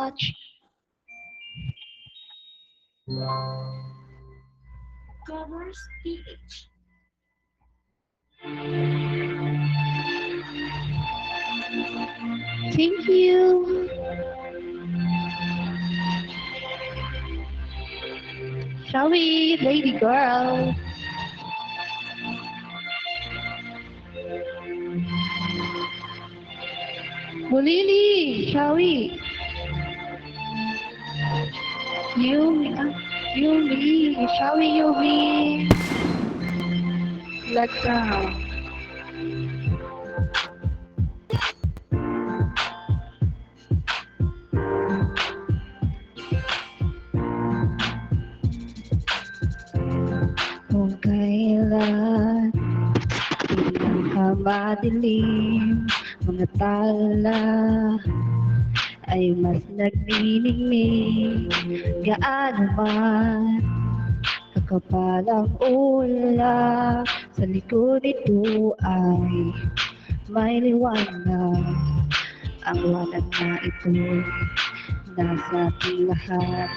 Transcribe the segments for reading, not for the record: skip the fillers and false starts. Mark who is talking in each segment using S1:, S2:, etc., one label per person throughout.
S1: much. Covers PH. Thank you. Shall we, lady girl? Bulili, shall we? Yumi, shall we, Yumi? Let's go. Kung kailan pinakamadilim, mga tala ay mas nagniningning. Gaano man kakapal ang ulap, sa likod nito ay may liwanag. Ang wanag na ito nasa ating lahat,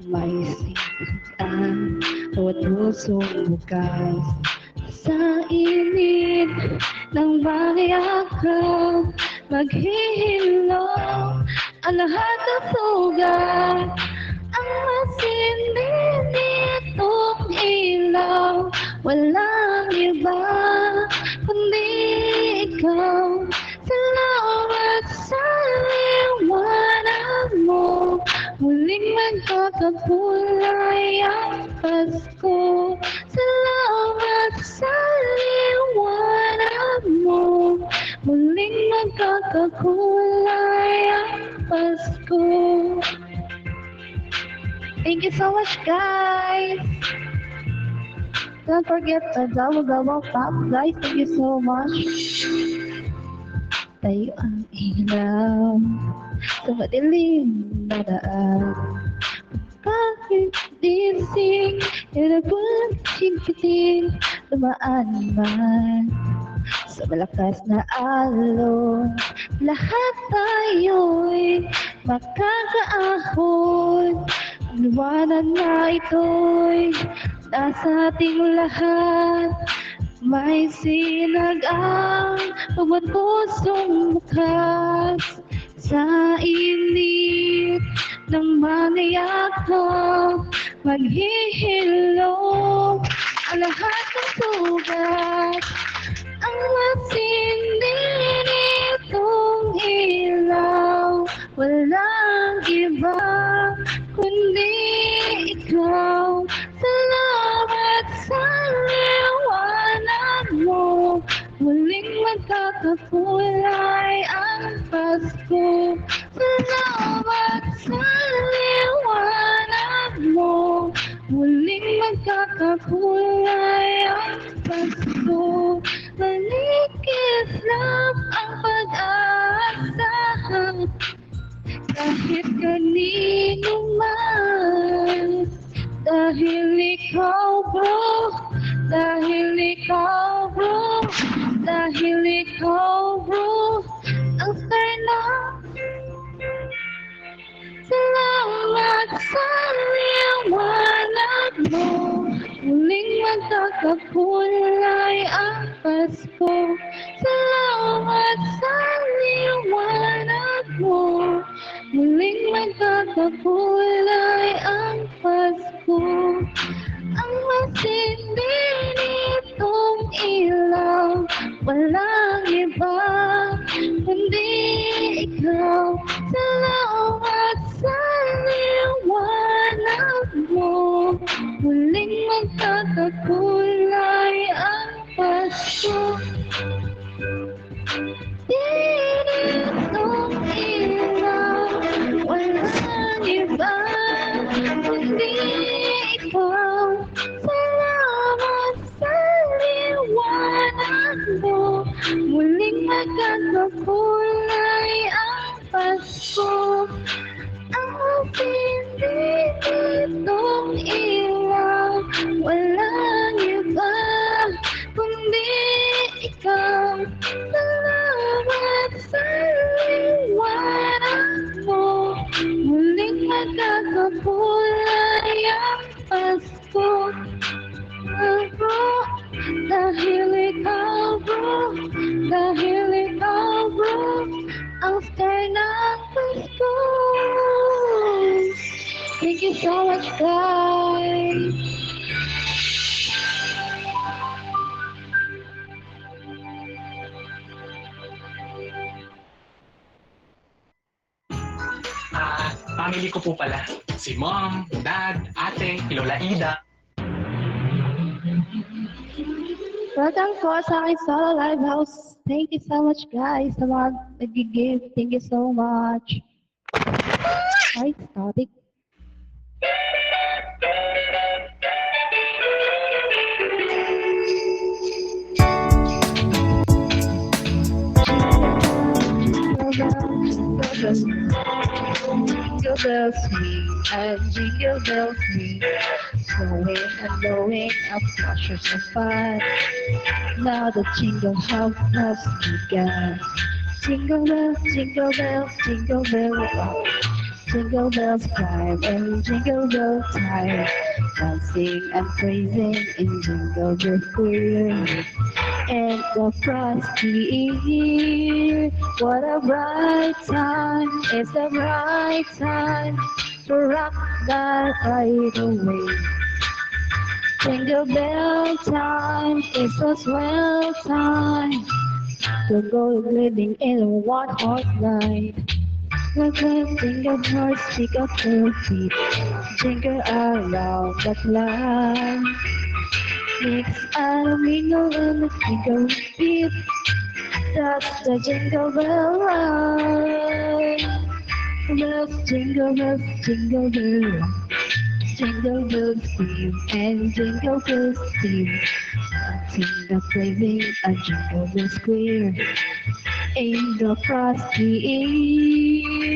S1: may sigaan bawat pusong bukas. Sa init ng bagayakap, maghihilom ang lahat ng sugat. Ang masindi nitong ilaw, walang iba kundi ikaw. Salamat sa liwanag mo, muling magkakakulay ang Pasko. Salamat sa liwanag mo, muling magkakakulay ang Pasko. Thank you so much, guys. Don't forget the double pop, guys. Thank you so much. Tayo ang ilaw sa madilim na daan. Kahit dising, hirapang higpitin, dumaan man sa malakas na alon. Lahat tayo'y makakaahon. Ang liwanag na ito'y nasa ating lahat. May sinagang bawat pusong bukas. Sa init ng mga yakap, maghihilom ang lahat ng sugat. Ang matindi nitong ilaw, walang iba kundi ikaw. Salamat sa liwanag mo, muling magkakakulay ang Pasko. Salamat sa liwanag mo, muling magkakakulay ang Pasko. Malikislap ang pag-asa, kahit kanino man. Dahil ikaw bro, dahil ikaw bro, dahil ikaw bro, ang star na. Salamat sa liwanag mo, muling magkakakulay ang Pasko. Salamat sa liwanag mo, muling magkakakulay ang Pasko. Ang matindi nitong ilaw, walang iba kundi ikaw. Salamat sa liwanag mo, muling magkakakulay ang Pasko. Nitong ilaw, walang iba kundi ikaw. Salamat sa liwanag mo, muling magkakakulay ang Pasko. nagkakakulay ang Pasko. Bro, dahil ikaw bro, dahil ikaw bro, ang star ng Pasko. Thank you so much guys.
S2: Family ko po pala. Si Mom, Dad, Ate, Lola Ida.
S1: Welcome po sa aking solo live house. Thank you so much guys sa mga nag-give. Thank you so much. Ay, static. Jingle bells ring and jingle bells ring, snowing and blowing up flashes of fun. Now the jingle hop has begun. Jingle bells, jingle bells, jingle bells rock. Jingle bells climb and jingle bell time, dancing and praising in Jingle Bell Square. And the frosty year, what a bright time! It's a bright time to rock that right away. Jingle bell time, it's a swell time to go living in a one-horse ride. Let us jingle horse, pick up your feet, jingle around the clock. Mix and mingle and the jingle beat, that's the jingle bell ride. Let's jingle bells, jingle bell, jingle bells scream and jingle bells steam. Jingle blazing a jingle bell square. In the frosty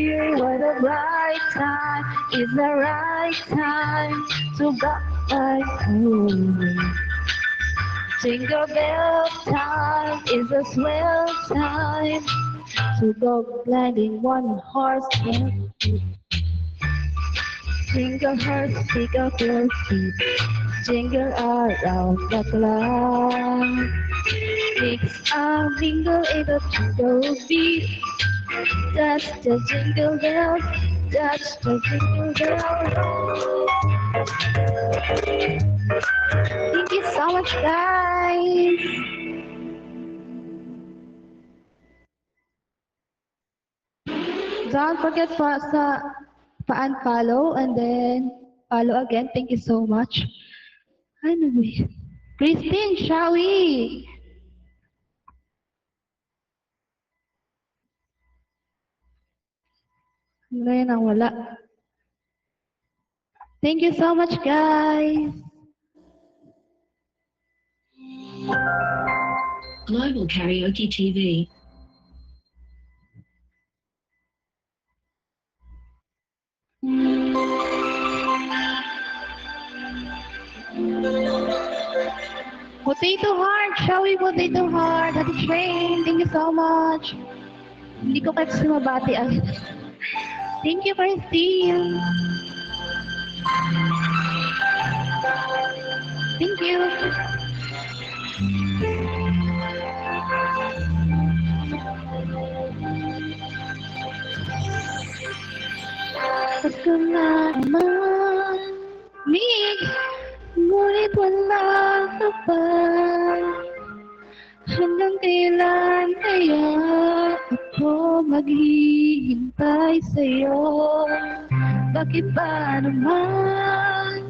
S1: air, what a bright time, it's the right time to go back home. Jingle bell time is a swell time to go gliding one horse and jingle horse, pick up your feet, jingle around the clock. Mix a mingle in a jingle beat. That's the jingle bell. That's the jingle bell. Thank you so much, guys. Don't forget pa-unfollow and then follow again. Thank you so much. Ano ba yun? Christine, shall we? Ngayon ang wala. Thank you so much, guys.
S3: Global Karaoke TV.
S1: Potato Heart, shall we Potato Heart? Ate Train, thank you so much. Hindi ko kasi mabati agad. Thank you, Christine. Thank you. Pasko na naman, Mig, ngunit wala ka pa. Hanggang kailan kaya ako maghihintay sa'yo? Bakit ba naman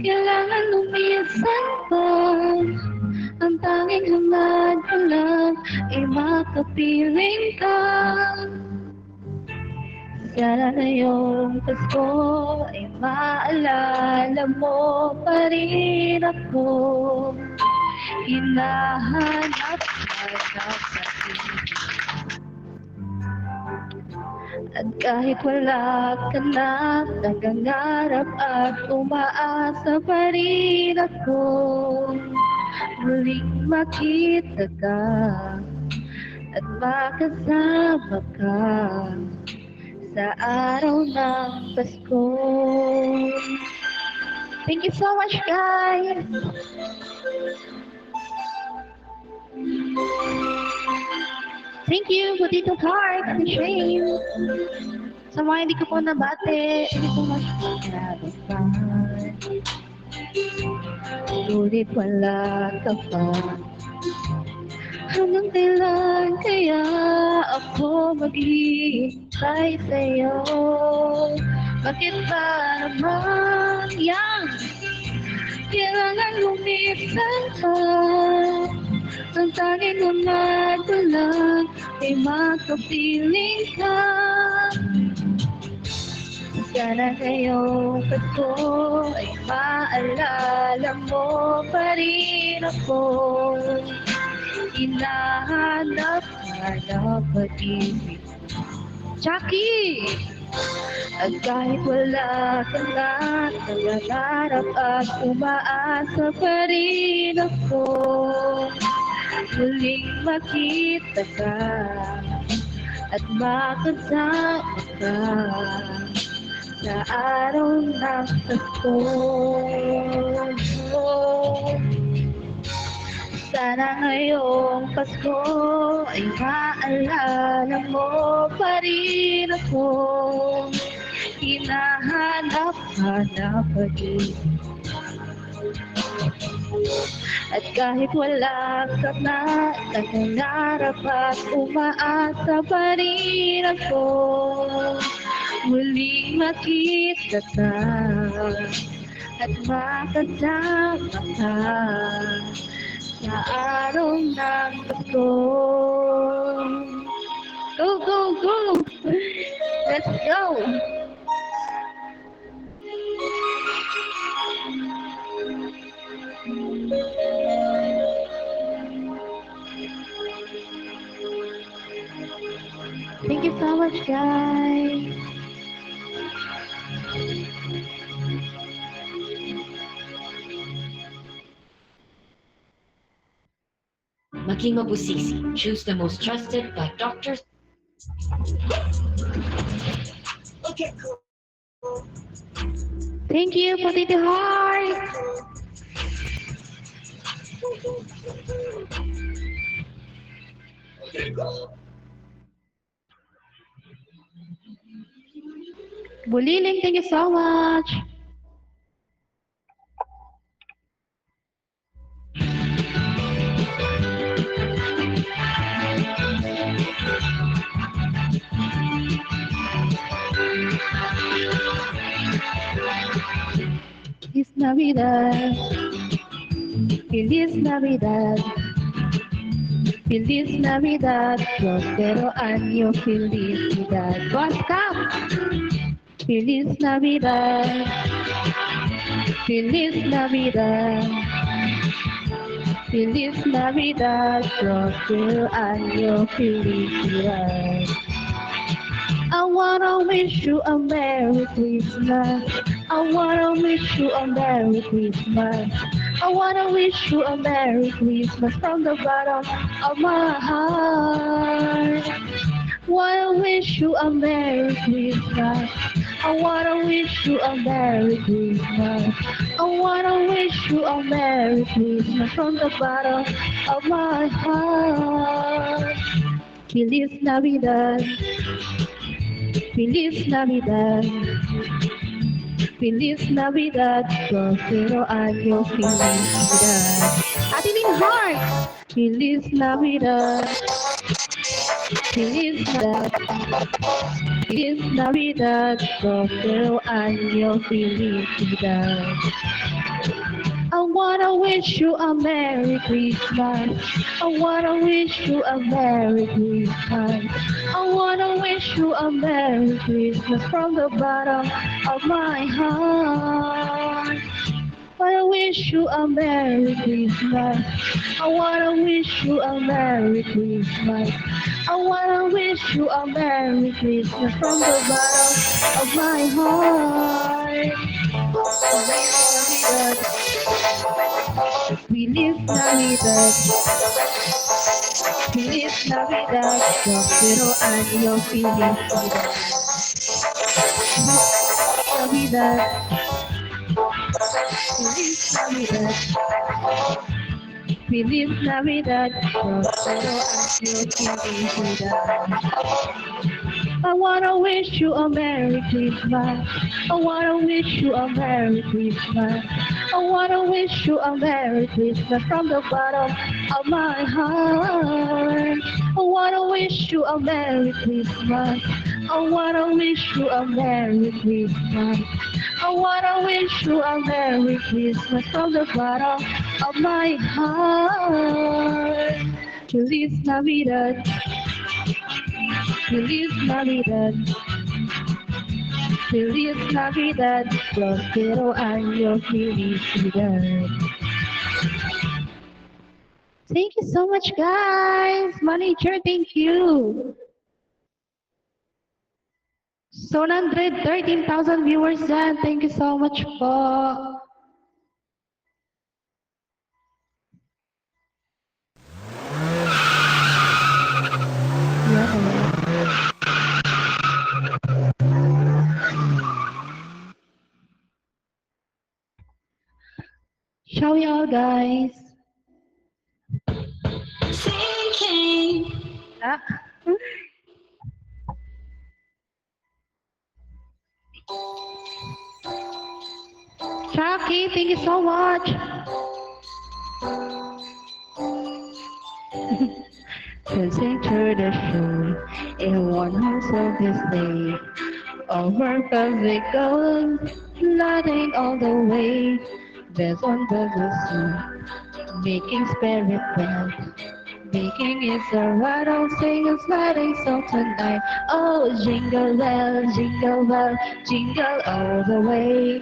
S1: kailangan lumisan pa? Ang tanging hangad ko lang ay makapiling ka. Sana ngayong Pasko ay maalala mo pa rin ako. Hinahanap ka sa piling. At kahit wala ka na, nangangarap at umaasa pa rin ako. Muling makita ka at makasama ka sa araw ng Pasko. Thank you so much, guys! Thank you, Potato Heart and Shane. Sa mga hindi ko po nabate, hindi ko masyadong. Ngunit wala ka pa. Hanggang kailan kaya ako maghihintay sa'yo? Bakit ba naman yan? Kailangan lumisan ka. Ang tanging mga lang ay makapiling ka. Sana ngayong Pasko ay maalala mo pa rin ako. Hinahanap-hanap pag-ibig. Chucky! At kahit wala ka na, nangangarap at umaasa pa rin ako. Muling makita ka at makasama ka sa araw ng Pasko. Sana ngayong Pasko ay maalala mo pa rin ako. Hinahanap-hanap pag-ibig. At kahit wala ka na, nangangarap at umaasa pa rin ako. Muling makita ka at makasama ka sa araw ng Pasko. Go, go, go! Let's go! Thank you so much, guys.
S3: Maging mabusisi. Choose the most trusted by doctors. Okay, cool.
S1: Thank you, Potato Heart. Buliling, thank you so much. Feliz Navidad, Feliz Navidad, Feliz Navidad, prospero año, felicidad. Boss Cap! Feliz Navidad, Feliz Navidad, Feliz Navidad, prospero año, felicidad. I wanna wish you a Merry Christmas. I wanna wish you a Merry Christmas. I wanna wish you a Merry Christmas from the bottom of my heart. Wanna wish you a Merry Christmas. I wanna wish you a Merry Christmas. I wanna wish you a Merry Christmas from the bottom of my heart. Feliz Navidad. Feliz Navidad, Feliz Navidad, prospero año, felicidad. Ating heart, Feliz Navidad, Feliz Navidad, Feliz Navidad, prospero año, felicidad. I wanna wish you a Merry Christmas. I wanna wish you a Merry Christmas. I wanna wish you a Merry Christmas from the bottom of my heart. Wanna wish you a Merry Christmas. I wanna wish you a Merry Christmas. I wanna wish you a Merry Christmas from the bottom of my heart. Feliz Navidad, Feliz Navidad, prospero año, felicidad. Navidad. Feliz Navidad. Feliz Navidad. Prospero año felicidad. I wanna wish you a Merry Christmas. I wanna wish you a Merry Christmas. I wanna wish you a Merry Christmas from the bottom of my heart. I wanna wish you a Merry Christmas. I wanna wish you a Merry Christmas. I wanna wish you a Merry Christmas from the bottom of my heart. Feliz Navidad. Feliz Navidad. Feliz Navidad. Prospero año felicidad. Thank you so much, guys. Manager, thank you. So 113,000 viewers dyan. Thank you so much po. Ciao, y'all, guys.
S3: Thinking.
S1: Ah. Chucky, thank you so much. Dancing through the show in one horse of this day. Over perfect gold, flooding all the way. There's one bubble making spirit bend. Baking is a rattle, singing, sliding song tonight. Oh, jingle bell, jingle all the way.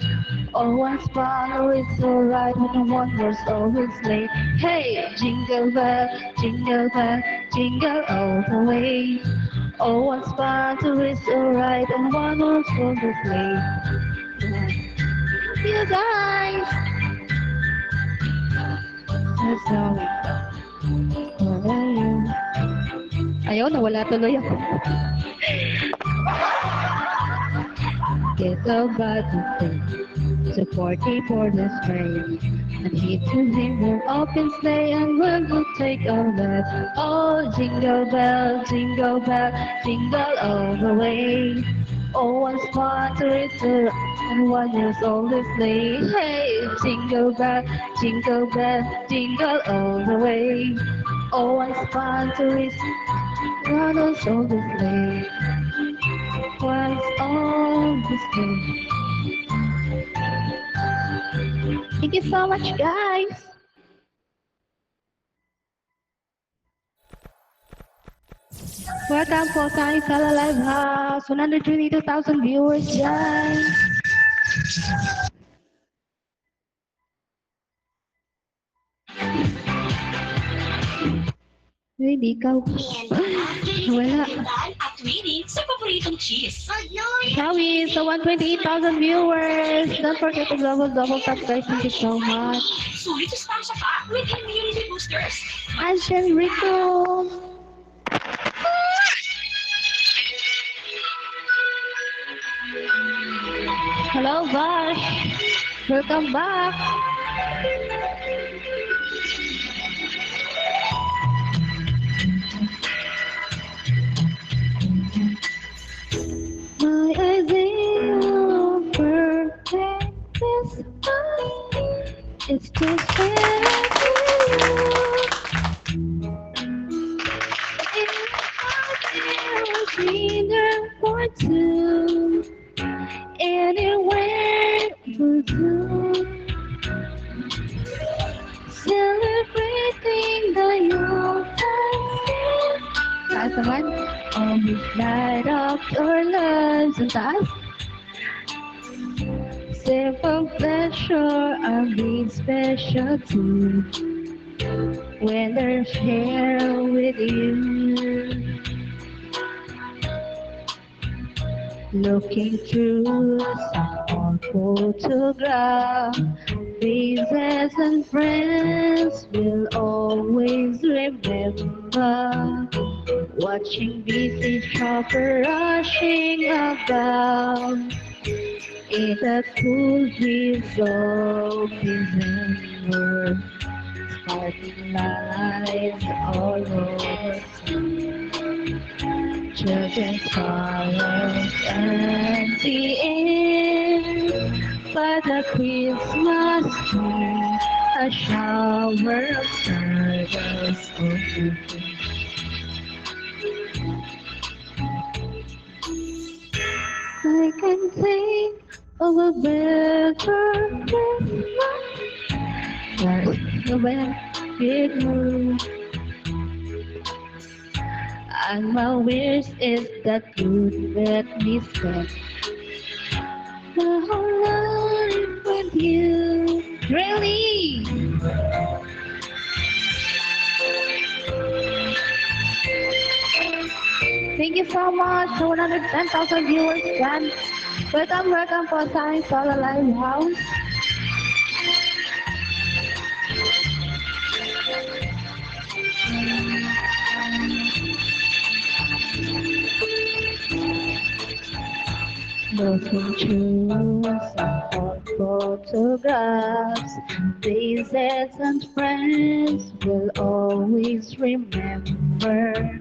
S1: Oh, once fun, it's alright when the wonders always late. Hey, jingle bell, jingle all the way. Oh, once fun, it's alright and wonders always late. You guys, that's how it ayaw, nawala tuloy ako. Get about the thing, supporting for the spring. And he to him will open sleigh and we'll take all that. Oh, jingle bell, jingle all the way. Oh, once fun to return, and 1 year old is late. Hey, jingle bell, jingle all the way. Oh, once fun to return, 1 year old is late. Once all this day. Thank you so much, guys. Welcome po sa aking Sala Live House. 122,000 viewers dyan. Hindi ikaw. Wala.
S3: At Winnie sa paboritong cheese.
S1: Shawi, so 128,000 viewers. Don't forget to double tap, guys. Thank you so much.
S3: Sulit sa pa with immunity boosters.
S1: Anshan Rico. Hello, Vash. Welcome back. My idea of perfect is it's just dinner for two. Anywhere will do. Celebrating the young family. Taas naman. Always light up our lives. Ang taas. Simple pleasure are being special too. When they're here with you. Looking through some old photograph, faces and friends will always remember. Watching busy shopper rushing about, In the cool breeze of December, sparkling lights all over children's carols and the air. By the Christmas tree, a shower of stardust over. I can think of a better Christmas than when it moved. And my wish is that you'd let me spend the whole life with you. Really? Thank you so much to 110,000 viewers, friends. Welcome po sa aming solo live house. Looking through some old photographs, faces and friends will always remember.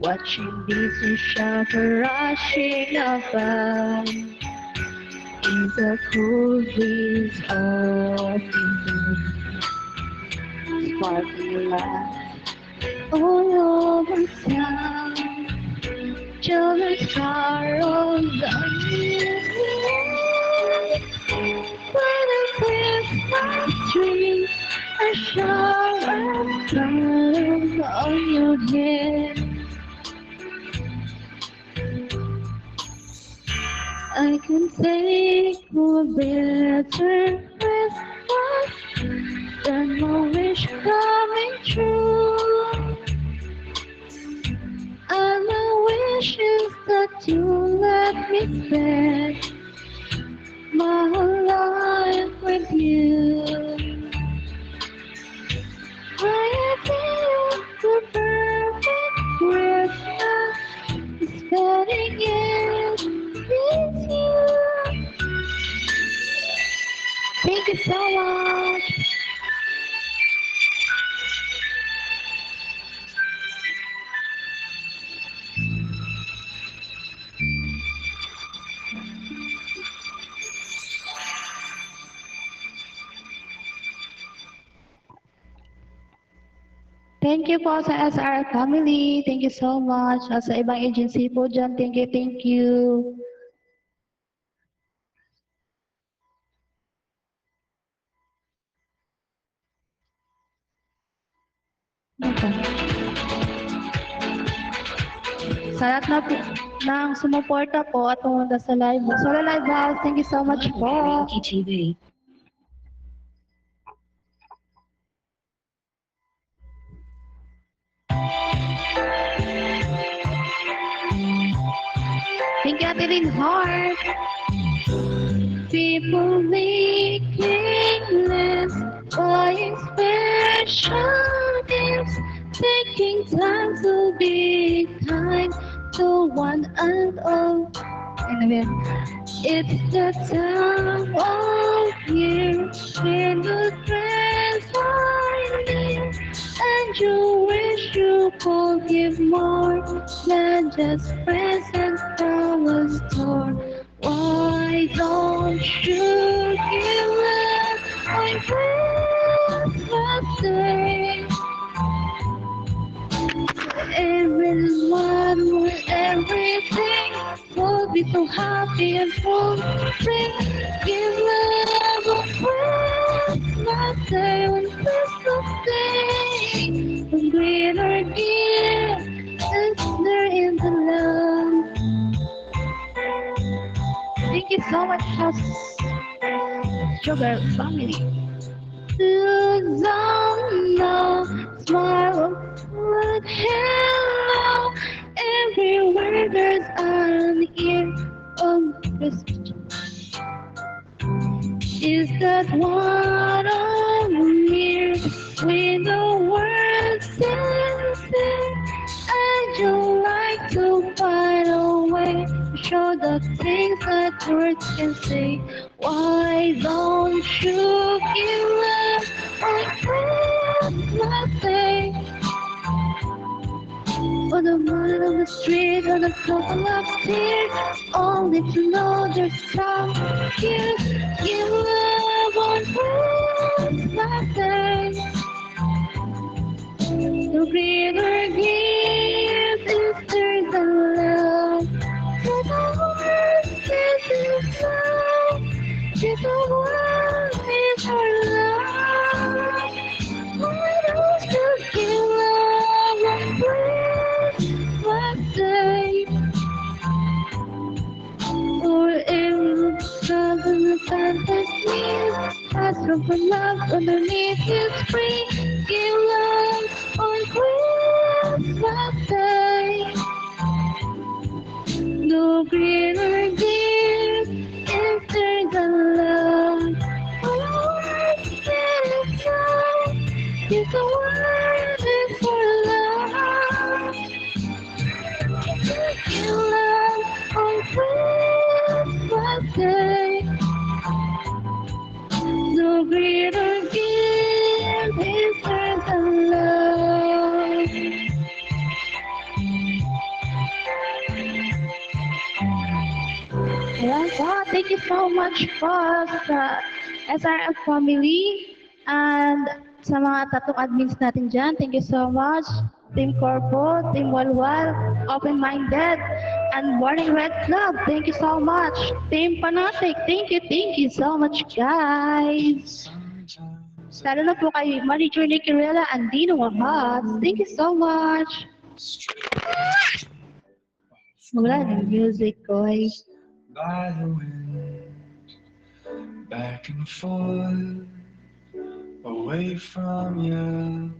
S1: Watching busy shuttle rushing about in the cool breeze of the sparkling light all over town. Children's carols on by the Christmas tree, a shower of stars on your head. I can think of a better Christmas than my wish coming true. And my wish is that you let me spend my whole life with you. I feel the perfect Christmas, spending it with you. Thank you so much. Thank you po sa SR family. Thank you so much. At sa ibang agency po dyan, thank you, thank you. Sa lahat na po, ng sumuporta po at pumunta sa live. Solo live house, thank you so much po.
S3: Karaoke TV.
S1: Thank you, Ate Lynn Hart. People making lists, buying special gifts, taking time to be kind to one and all. Anyway, it's the time of year when the friends are near, and you wish you could give more than just presents from a store. Why don't you give up on Christmas Day? Everyone with everything will be so happy and full of spring. Give love on Christmas Day, on Christmas Day. When greater gift is there in the love. Thank you so much, Sugar family. Susanna, smile, look, hello. Everywhere there's an ear of Christmas. Is that one of year when the world stands still, and you like to find a way to show the things that words can say. Why don't you give up on Christmas Day? For the moon on the street, on a couple of tears, only to know there's some here. Give love on Christmas Day. The greater gift is theirs than love. To the world is His love. To the world is her love. Why don't you give love on Christmas Day? For in love and the fantasies, ask for love underneath His tree. Give love on Christmas Day. No greater gift is there than love. For the world is love. If the world is for love, give love on Christmas Day. No greater gift is there than love. Ayan po, thank you so much po sa SRF family and sa mga tatlong admins natin dyan. Thank you so much. Team Corpo, Team Walwal, Open Minded, and Morning Red Club. Thank you so much. Team Panatic, thank you so much guys. Lalo na po kay Manager Nicky Rella and Dino Wahas. Thank you so much. Wala ng music ko ay.
S4: By the wind, back and forth, away from you.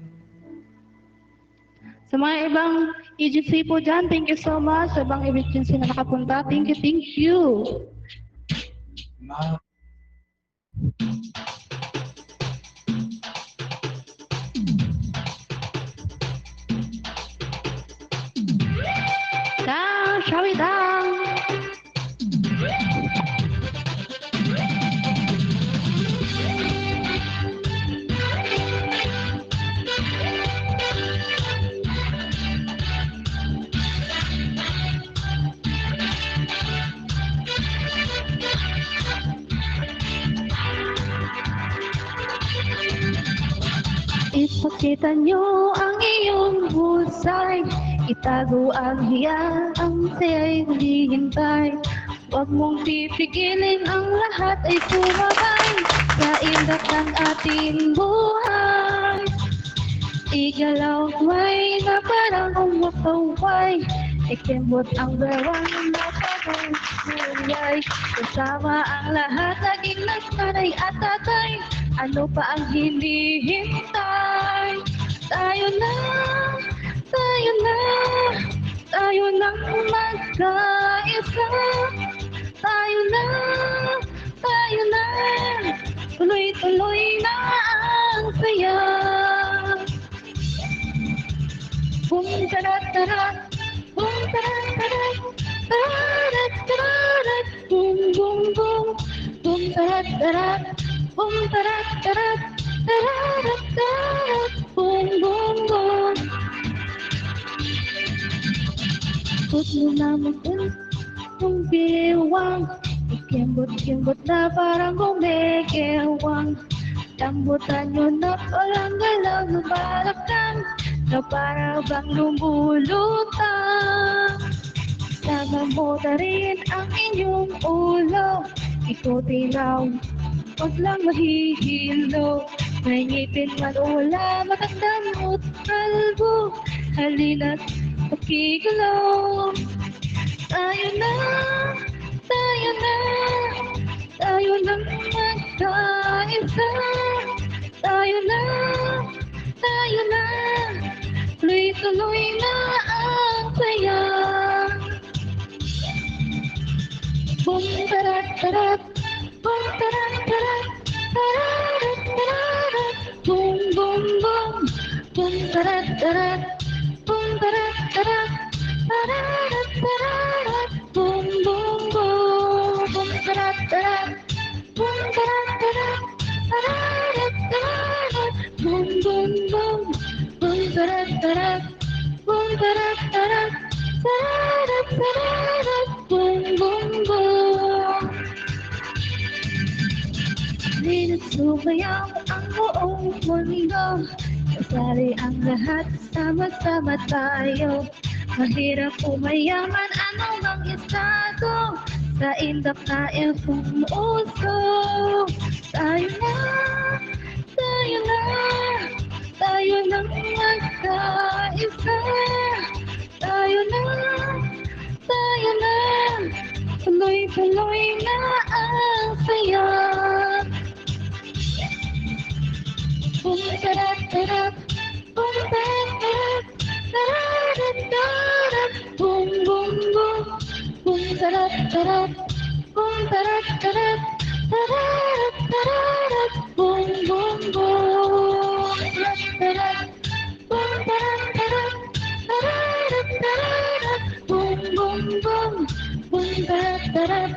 S1: Sa mga ibang agency po dyan, thank you so much. Sa ibang agency na nakapunta, thank you.
S4: My
S1: Down, shall we down? Ipakita nyo ang iyong husay, itago ang hiya, ang siya'y hulihintay. Huwag mong pipigilin, ang lahat ay sumabay sa indak ng ating buhay. Igalaw may na parang umukaway, ikembot ang bewang na parang kulay. Kasama ang lahat, naging nanay at tatay, ano pa ang hinihintay? Tayo na, tayo na, tayo nang magkaisa. Tayo na, tuloy-tuloy na ang saya. Boom, tarat-tarat, boom, tarat-tarat, tarat-tarat, boom, boom, boom, boom, tarat-tarat, boom, tarat-tarat, tarat-tarat, boom, boom, boom. Put mo na magdun kung biwang, ikembot-kembot na parang kumikewang. Lambutan nyo na palang galaw, lumalakang na para bang lumulutang. Nagamuta rin ang inyong ulo, ikuti lang, wag lang mahihilo. May ngipin man o wala, matandang kalbo, halina't pakigalaw. Tayo na, tayo na, tayo nang magkaisa. Tayo na, tuloy-tuloy na ang saya. Boom, tarat-tarat, boom, tarat-tarat, tarat-tarat, boom, boom, boom, boom, tarat-tarat, boom, tarat-tarat, tarat-tarat, boom, boom. tarat, boom, tarat, tarat, tarat, tarat, boom, boom, boom. Sinusubayaw ang buong mundo. Kasali ang lahat, sama-sama tayo. Mahirap o mayaman, ano bang estado? Sa indap na uso. Tayo na, tayo na, tayo lang magkaisa. Tayo na, tayo na, tuloy-tuloy na ang saya. Boom, tarat, tarat, boom, tarat, tarat, tarat, tarat, boom, boom, boom, boom, tarat, tarat, boom, tarat, tarat, tarat, tarat, boom, boom, boom, tarat, tarat, boom, tarat, tarat, tarat, tarat, boom, boom, boom, boom, tarat, tarat,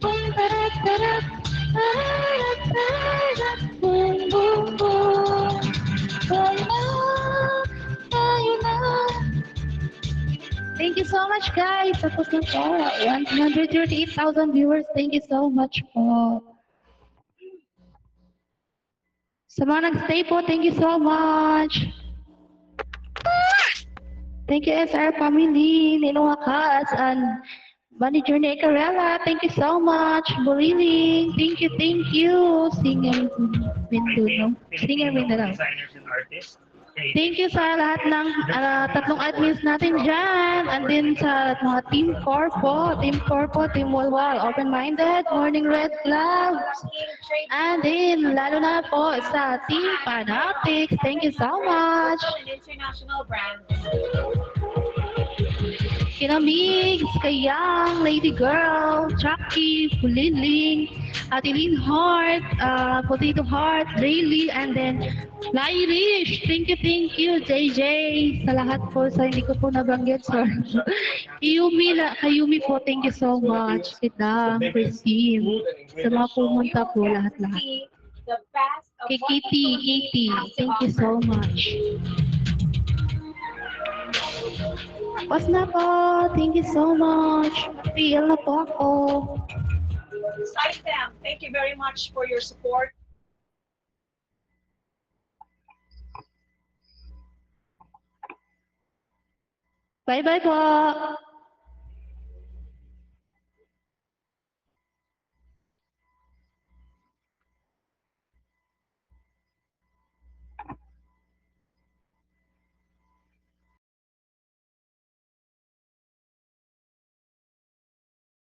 S1: boom, tarat, tarat, tarat, tarat, boom, boom, boom. Tayo na, tayo na. Thank you so much, guys. Tapos na po. 138,000 viewers. Thank you so much po. Sa mga nag-stay po, thank you so much. Thank you, SR family, Ninong Akas, and Manager Nicarella. Thank you so much. Boliling. Thank you, thank you. Singer Mindanao. Singer Mindanao.
S2: Designers and artists.
S1: Thank you sa lahat ng tatlong admins natin dyan. And din sa mga Team Corpo, Team Walwal, Open Minded, Morning Red Gloves. And din, lalo na po sa Team Panoptics. Thank you so much.
S5: An international brand.
S1: Kinamig, Kayang, Lady Girl, Chucky, Puliling, Atilin Heart, Potato Heart, Rayleigh, and then Lyrish. Thank you, JJ. Sa lahat po, sa hindi ko po nabanggit, sorry. Kayumi po, thank you so much. Kita, Christine. Sa mga pumunta po, lahat-lahat.
S5: The best of
S1: Kitty, thank you so much. Tapos na po. Thank you so much. Feel na po ako.
S5: Them. Thank you very much for your support.
S1: Bye-bye po.